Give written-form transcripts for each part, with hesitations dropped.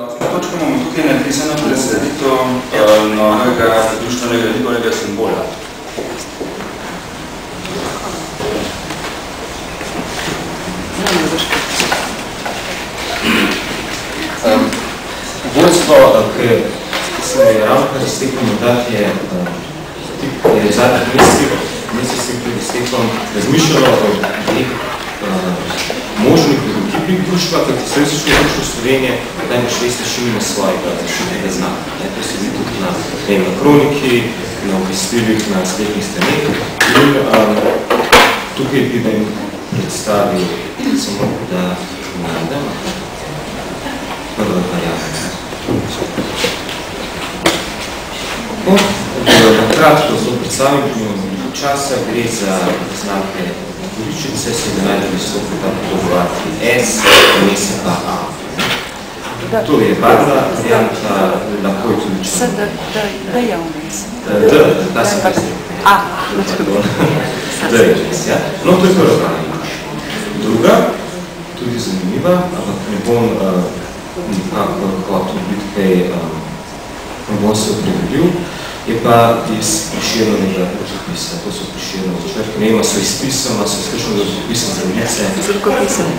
točko imamo tukaj napisano predstavitev novega društvenega likovnega simbola. Vodstvo, ki se je ravno kar iztekel mandat, je v zadnjih mesecih pred iztekom razmišljalo o dveh možnih logotipih društva, kot je Srednješolsko društvo Slovenije, najbolj šveste še ima svojega zaščitnega znaka. To se vidi tudi na kroniki, na obvestilih, na spletnih straneh. In tukaj bi da jim predstavil samo, da najdem prvo varianto. Kratko zelo predstavim, ki imamo veliko časa, gre za znake Goričice, se da najde visoko ta podobovati S, vmese pa A. To je barva, varianta, lahko je tudi čas. D je vmes. Da se predstavim. A, D je vmes, ja. No, to je prva varianta. Druga, tudi zanimiva, ampak ne bom nekako hotel biti kaj, ne bom se opredelil, je pa iz Prešernovega rokopisa. To so Prešernove črke. Ne vem, so izpisama, so izkušeno rokopisane za ulice. Z rokopisane.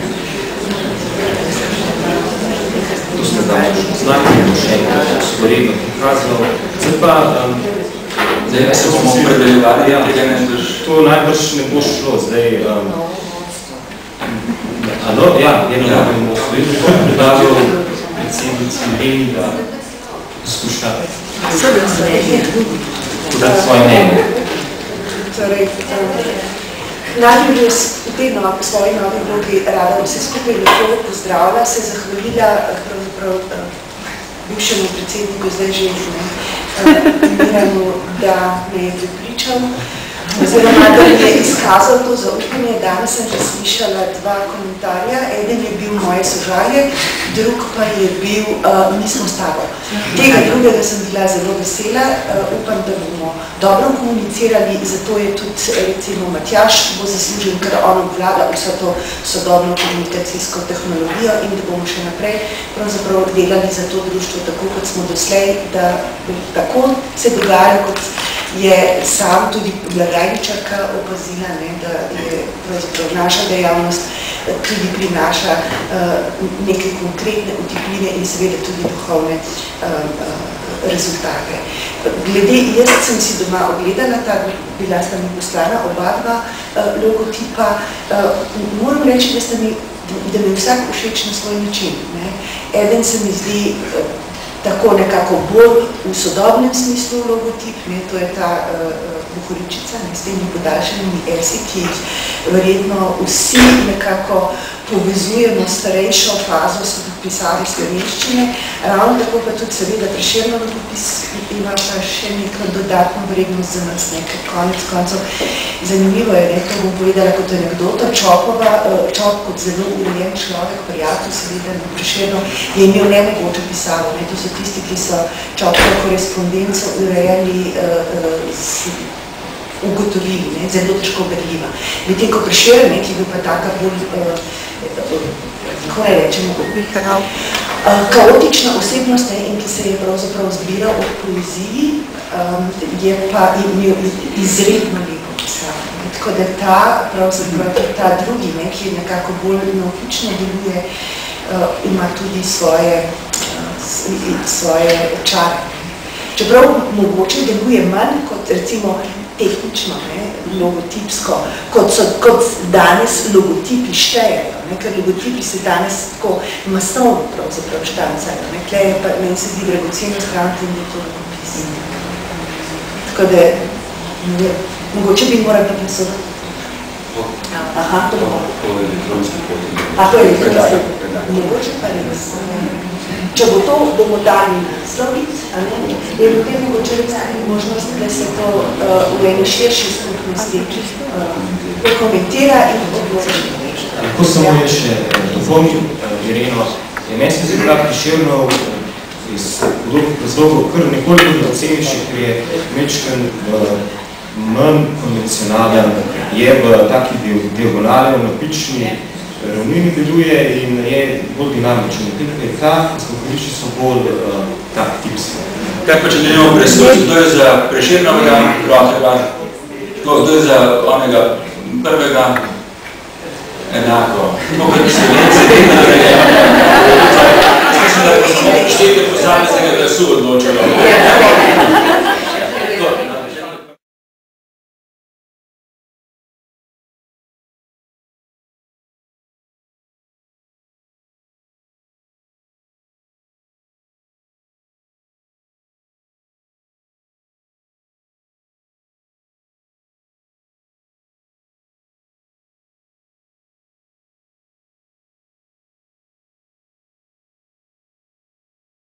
To smo dali znaki, bomo še enkrat sporedno prikazal. Zdaj pa... Zdaj se bomo opredeljevali, tega ne drž. To najbrž ne bo šlo. Zdaj... Ja, eno bomo predavil predsednici Leni, da skušate. Podati svoje mnenje. Torej, najbolj jaz vedno po svoji novi vlogi rada vse skupaj lepo pozdravila, se zahvalila pravzaprav bivšemu predsedniku, zdaj že Miranu, da me je pripričal, oziroma da mi je izkazal to zaupanje. Danes sem že slišala dva komentarja. Eden je bil moje sožalje, drug pa je bil mi smo s tabo. Tega drugega sem bila zelo vesela. Upam, da bomo dobro komunicirali, zato je tudi recimo Matjaž bo zaslužen, ker on obvlada vso to sodobno komunikacijsko tehnologijo in da bomo še naprej pravzaprav delali za to društvo tako, kot smo doslej, da tako se dogaja, kot je sam tudi blagajničarka opazila, da je naša dejavnost tudi prinaša neke konkretne utipline in seveda tudi duhovne rezultate. Glede, jaz sem si doma ogledala, bila sta mi poslana oba dva logotipa. Moram reči, da mi vsak všeč na svoj način. Eden se mi zdi tako nekako bolj v sodobnem smislu logotip, to je ta Bohoričica s temi podaljšanimi esi, ki jih verjetno vsi nekako povezujemo starejšo fazo pisavi slovenščine. Ravno tako pa tudi seveda Prešernov rokopis ima pa še neko dodatno vrednost za nas, ker konec koncev zanimivo je, to bom povedala kot anekdoto, Čop kot zelo urejen človek, prijatelj seveda na Prešernov, je imel nemogoče pisavo. To so tisti, ki so Čopkovo korespondenco urejali ugotovili, zelo težko berljiva. Medtem ko Prešeren, ki je bil pa taka bolj, kako ne rečemo, kaotična osebnost in ki se je pravzaprav zbiral od poeziji, je pa imel izredno lepo pisavo. Tako da ta drugi, ki je nekako bolj navpično deluje, ima tudi svoje čare. Čeprav mogoče deluje manj kot recimo tehnično, logotipsko, kot danes logotipi štejejo, ker logotipi se danes tako masovno pravzaprav štancajo. Tle je pa meni se zdi dragoceno stranti in je to logopis. Tako da, mogoče bi moral biti nasodati. Aha, to bo. To je elektronski poti. A, to je elektronski poti. Mogoče pa res. Če bo to, bomo dali nasloviti, je potem mogoče možnost, da se to v eni širši skupnosti dokumentira in odloči. Lahko samo je še dopolnil, Ireno, je meni se zdi Prešernov iz podobnih razlogov kar nekoliko nacenejši, ker je mečken manj konvencionalen, je v taki diagonalno napični ravnini deluje in je bolj dinamičen. Skokolišči so bolj tak tipski. Kaj pa če delimo presluči, kdo je za Prešernovega rotega, kdo je za onega prvega, enako. Kot Slovenci, vedno naredimo. Mislim, da pa samo štete posameznega glasu odločalo.